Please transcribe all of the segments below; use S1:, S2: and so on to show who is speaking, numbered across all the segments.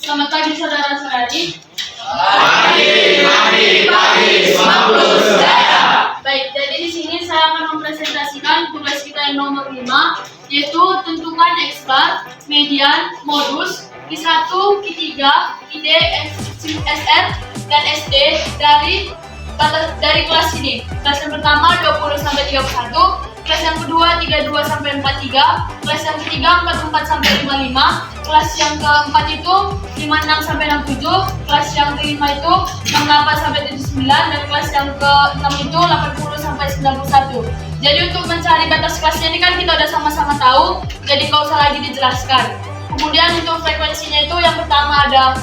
S1: Selamat pagi saudara-saudari.
S2: Pagi, Semanglus Jaya.
S1: Baik, jadi di sini saya akan mempresentasikan tugas kita yang nomor 5, yaitu tentukan X bar, median, modus, Q1, Q3, ID, SR, dan SD dari kelas ini. Kelas yang pertama 20 sampai 31, kelas yang kedua 32 sampai 43, kelas yang ketiga 44 sampai 55, kelas yang keempat itu 56 sampai 67, kelas yang kelima itu 68 sampai 79, dan kelas yang keenam itu 80 sampai 91. Jadi untuk mencari batas kelasnya ini kan kita udah sama-sama tahu, jadi nggak usah lagi dijelaskan. Kemudian untuk frekuensinya itu yang pertama ada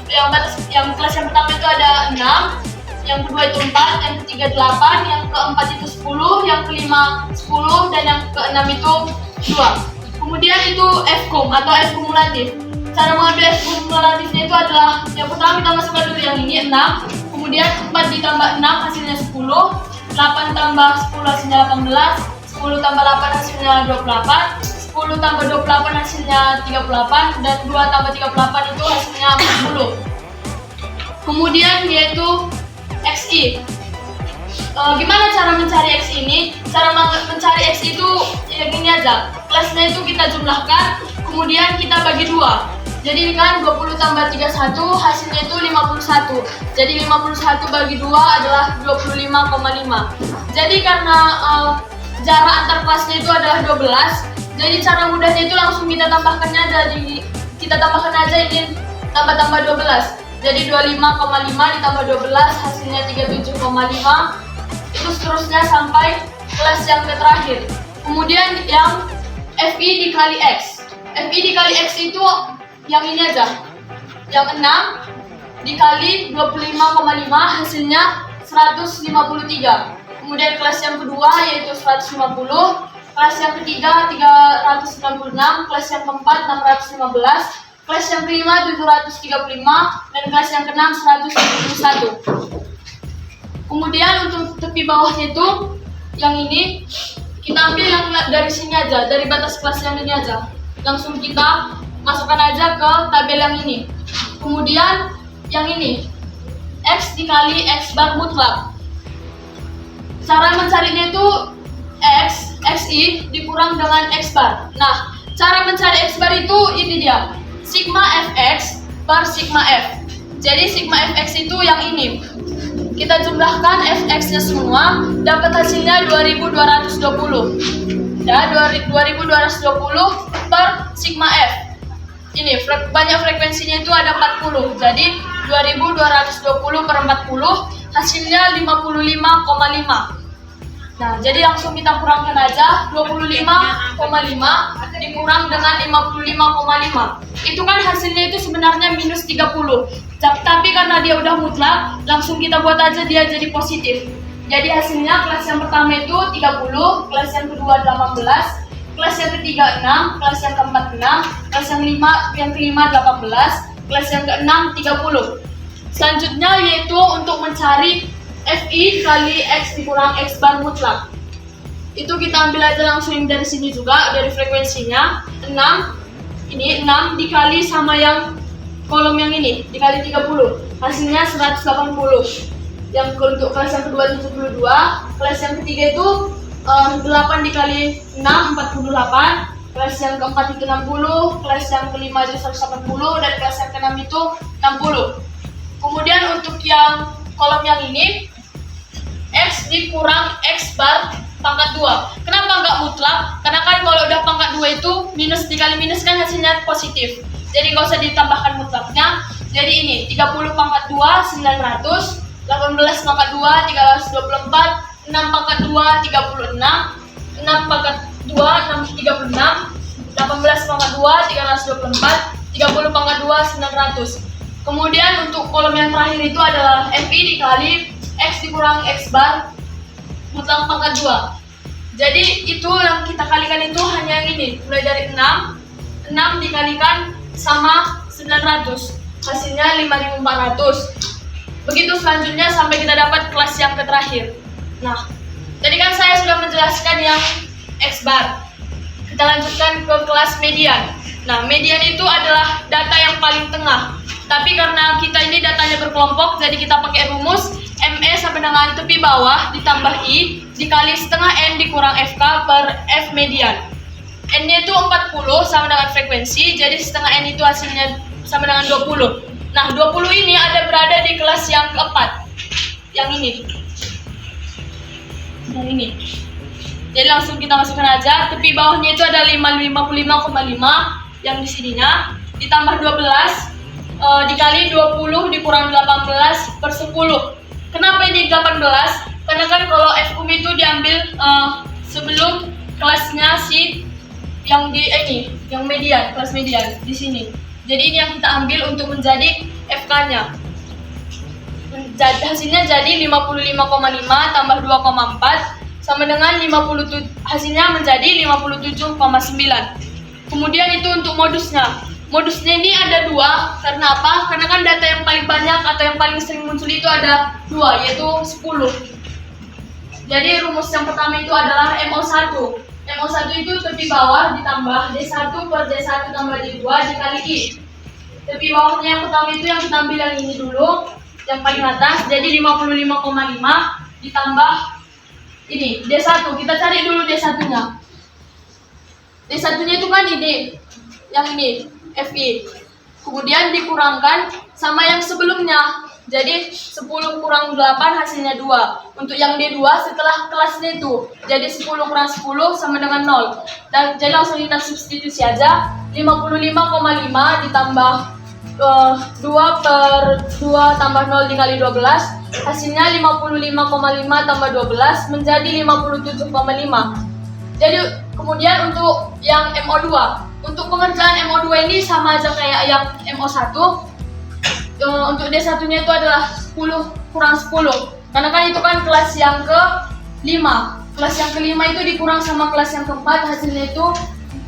S1: kelas yang pertama itu ada 6, yang kedua itu 4, yang ketiga 8, yang keempat itu 10, yang kelima 10, dan yang keenam itu 2. Kemudian itu F-kum atau F kumulatif. Cara mengambil F kumulatifnya itu adalah yang pertama kita masukkan dulu yang ini 6, kemudian 4 ditambah 6 hasilnya 10, 8 tambah 10 hasilnya 18, 10 tambah 8 hasilnya 28, 10 tambah 28 hasilnya 38, dan 2 tambah 38 itu hasilnya 40. Kemudian yaitu XI. Gimana cara mencari X ini? Cara mencari X itu ya gini aja. Kelasnya itu kita jumlahkan, kemudian kita bagi 2. Jadi kan 20 tambah 31 hasilnya itu 51. Jadi 51 bagi 2 adalah 25,5. Jadi karena jarak antar kelasnya itu adalah 12, jadi cara mudahnya itu langsung kita tambahkannya ini tambah 12. Jadi 25,5 ditambah 12 hasilnya 37,5. Itu seterusnya sampai kelas yang terakhir. Kemudian yang FI dikali X. FI dikali X itu yang ini aja. Yang 6 dikali 25,5 hasilnya 153. Kemudian kelas yang kedua yaitu 150. Kelas yang ketiga 396. Kelas yang keempat 615. Kelas yang kelima 735, dan kelas yang keenam 171. Kemudian untuk tepi bawahnya itu yang ini kita ambil yang dari sini aja, dari batas kelas yang ini aja. Langsung kita masukkan aja ke tabel yang ini. Kemudian yang ini X dikali X bar mutlak. Cara mencarinya itu XI dikurang dengan X bar. Nah, cara mencari X bar itu ini dia. Sigma Fx per sigma F. Jadi sigma Fx itu yang ini. Kita jumlahkan Fx-nya semua, dapat hasilnya 2220. Ya, 2220 per sigma F. Ini banyak frekuensinya itu ada 40. Jadi 2220 per 40 hasilnya 55,5. Nah, jadi langsung kita kurangkan aja 25,5 dikurang dengan 55,5. Itu kan hasilnya itu sebenarnya minus 30. Tapi karena dia udah mutlak, langsung kita buat aja dia jadi positif. Jadi hasilnya kelas yang pertama itu 30, kelas yang kedua 18, kelas yang ketiga 6, kelas yang keempat 6, kelas yang kelima 18, kelas yang keenam 30. Selanjutnya yaitu untuk mencari FI kali X dikurang X bar mutlak. Itu kita ambil aja langsung dari sini juga, dari frekuensinya 6. Ini 6 dikali sama yang kolom yang ini, dikali 30. Hasilnya 180. Yang untuk kelas yang kedua 72, kelas yang ketiga itu 8 dikali 6, 48. Kelas yang keempat itu 60, kelas yang kelima itu 180, dan kelas yang keenam itu 60. Kemudian untuk yang kolom yang ini X dikurang X bar pangkat 2. Kenapa nggak mutlak? Karena kan kalau udah pangkat 2 itu minus dikali minus kan hasilnya positif. Jadi nggak usah ditambahkan mutlaknya. Jadi ini 30 pangkat 2 900, 18 pangkat 2 324, 6 pangkat 2 36, 6 pangkat 2 636, 18 pangkat 2 324, 30 pangkat 2 900. Kemudian untuk kolom yang terakhir itu adalah FI dikali X dikurang X bar mutlak pangkat 2. Jadi itu yang kita kalikan itu hanya yang ini. Mulai dari 6 dikalikan sama 900. Hasilnya 5400. Begitu selanjutnya sampai kita dapat kelas yang terakhir. Nah, tadi kan saya sudah menjelaskan yang X bar. Kita lanjutkan ke kelas median. Nah, median itu adalah data yang paling tengah. Tapi karena kita ini datanya berkelompok, jadi kita pakai rumus ME sama dengan tepi bawah ditambah I dikali setengah N dikurang FK per F median. N-nya itu 40 sama dengan frekuensi, jadi setengah N itu hasilnya sama dengan 20. Nah, 20 ini berada di kelas yang keempat. Yang ini. Yang ini. Jadi langsung kita masukkan aja. Tepi bawahnya itu ada 55,5 yang di sininya ditambah 12 dikali 20 dikurang 18 per 10. Kenapa ini 18? Karena kan kalau FUM itu diambil sebelum kelasnya si yang di ini, yang median, kelas median di sini. Jadi ini yang kita ambil untuk menjadi FK-nya. Hasilnya jadi 55,5 tambah 2,4 sama dengan 57, hasilnya menjadi 57,9. Kemudian itu untuk modusnya. Modusnya ini ada dua, karena apa? Karena kan data yang paling banyak atau yang paling sering muncul itu ada dua, yaitu 10. Jadi rumus yang pertama itu adalah MO1. MO1 itu tepi bawah ditambah D1 per D1 tambah D2 dikali I. Tepi bawahnya yang pertama itu yang kita ambil yang ini dulu, yang paling atas, jadi 55,5 ditambah ini D1. Kita cari dulu D1-nya. D1-nya itu kan ini, yang ini FI. Kemudian dikurangkan sama yang sebelumnya. Jadi 10 kurang 8 hasilnya 2. Untuk yang D2 setelah kelasnya itu. Jadi 10 kurang 10 sama dengan 0. Dan jadi langsung kita substitusi aja. 55,5 ditambah 2 per 2 tambah 0 dikali 12. Hasilnya 55,5 tambah 12 menjadi 57,5. Jadi kemudian untuk yang MO2. Untuk pengerjaan MO2 ini sama aja kayak yang MO1. Untuk D1-nya itu adalah 10 kurang 10. Karena kan itu kan kelas yang ke-5. Kelas yang ke-5 itu dikurang sama kelas yang ke-4, hasilnya itu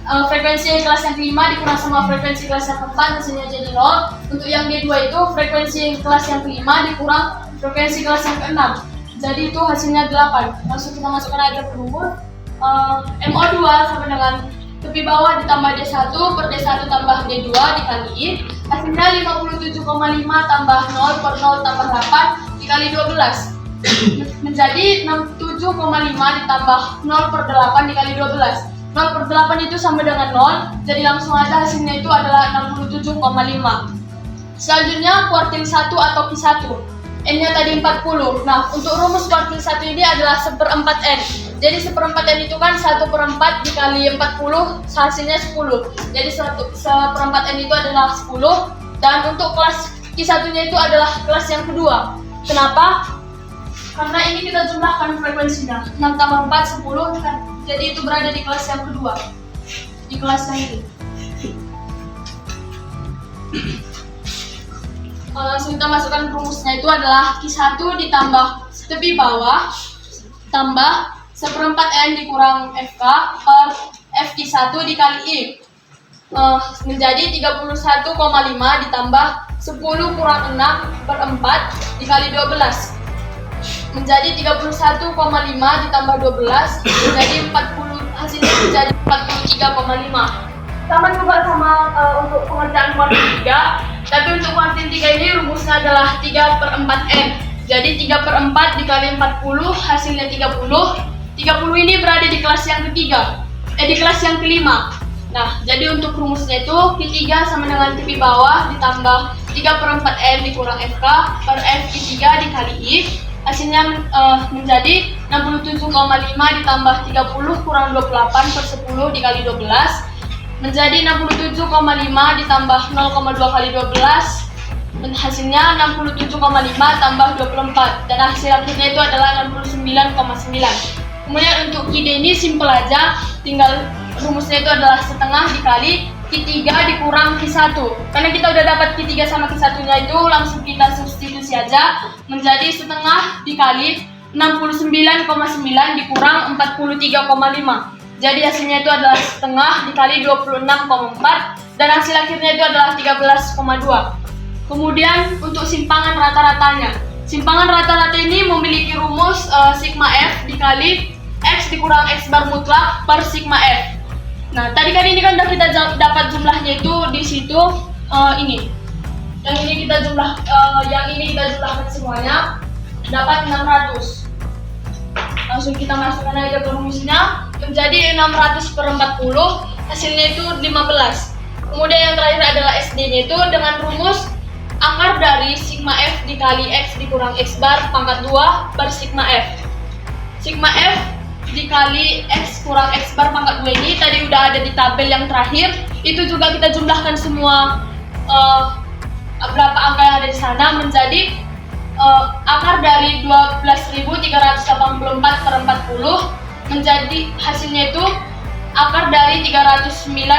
S1: frekuensi kelas yang ke-5 dikurang sama frekuensi kelas yang ke-4, hasilnya jadi 0. Untuk yang D2 itu frekuensi kelas yang ke-5 dikurang frekuensi kelas yang ke-6. Jadi itu hasilnya 8. Langsung kita masukkan aja ke rumus. MO2 sama dengan tepi bawah ditambah D1 per D1 tambah D2 dikali I. Hasilnya 57,5 tambah 0 per 0 tambah 8 dikali 12. Menjadi 67,5 ditambah 0 per 8 dikali 12. 0 per 8 itu sama dengan 0. Jadi langsung aja hasilnya itu adalah 67,5. Selanjutnya kuartil 1 atau Q1. N-nya tadi 40. Nah, untuk rumus kuartil 1 ini adalah 1/4 N. Jadi 1/4 N itu kan 1/4 dikali 40 hasilnya 10. Jadi 1/4 N itu adalah 10. Dan untuk kelas Q1-nya itu adalah kelas yang kedua. Kenapa? Karena ini kita jumlahkan frekuensinya. 6 tambah 4, 10. Kan? Jadi itu berada di kelas yang kedua. Di kelas yang ini. Langsung kita masukkan rumusnya itu adalah Q1 ditambah tepi bawah tambah 1/4 N dikurang FK per FQ1 dikali I. Menjadi 31,5 ditambah 10 kurang 6 per 4 dikali 12. Menjadi 31,5 ditambah 12 menjadi 40, hasilnya menjadi 43,5. Sama juga sama untuk pengerjaan kuartil 3. Tapi untuk kuartil 3 ini rumusnya adalah 3/4 N. Jadi 3/4 dikali 40 hasilnya 30. 30 ini berada di kelas yang ketiga. Di kelas yang kelima. Nah, jadi untuk rumusnya itu Q3 sama dengan tepi bawah ditambah 3/4 N dikurang FK per F Q3 dikali I. Hasilnya menjadi 67,5 ditambah 30 kurang 28 per 10 dikali 12. Menjadi 67,5 ditambah 0,2 kali 12. Hasilnya 67,5 tambah 24. Dan hasil akhirnya itu adalah 69,9. Kemudian untuk Q ini simple aja. Tinggal rumusnya itu adalah setengah dikali Q3 dikurang Q1. Karena kita udah dapat Q3 sama Q1-nya itu, langsung kita substitusi aja. Menjadi setengah dikali 69,9 dikurang 43,5. Jadi hasilnya itu adalah setengah dikali 26,4 dan hasil akhirnya itu adalah 13,2. Kemudian untuk simpangan rata-ratanya. Simpangan rata-rata ini memiliki rumus sigma F dikali X dikurang X bar mutlak per sigma F. Nah, tadi kan ini kan udah kita dapat jumlahnya itu di situ ini. Yang ini kita jumlahkan semuanya dapat 600. Langsung kita masukkan aja ke rumusnya. Menjadi 600 per 40, hasilnya itu 15. Kemudian yang terakhir adalah SD-nya itu dengan rumus akar dari sigma F dikali X dikurang X bar pangkat 2 per sigma F. Sigma F dikali X kurang X bar pangkat 2 ini tadi udah ada di tabel yang terakhir. Itu juga kita jumlahkan semua berapa angka yang ada di sana menjadi akar dari 12.384 per 40 menjadi hasilnya itu akar dari 309,6,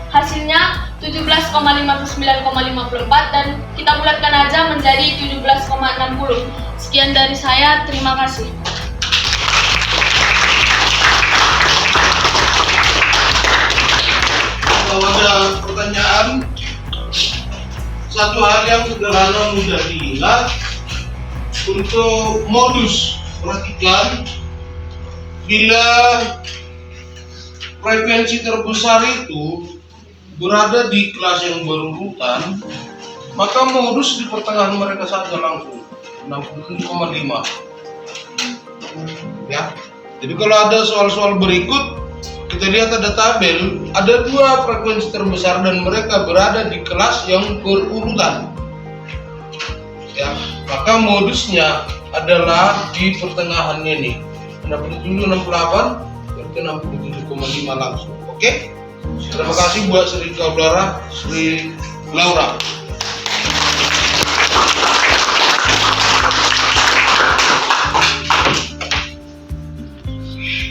S1: hasilnya 17,59,54 dan kita bulatkan aja menjadi 17,60. Sekian dari saya, terima kasih.
S3: Kalau ada pertanyaan, satu hal yang sederhana mudah diingat untuk modus. Perhatikan, bila frekuensi terbesar itu berada di kelas yang berurutan, maka modus di pertengahan mereka saja langsung 67,5. Ya, jadi kalau ada soal-soal berikut, kita lihat ada tabel, ada dua frekuensi terbesar dan mereka berada di kelas yang berurutan. Ya, maka modusnya adalah di pertengahannya nih, 67,68 berarti 67,5 langsung. Oke? Terima kasih buat Sri Kaulara, Sri Laura.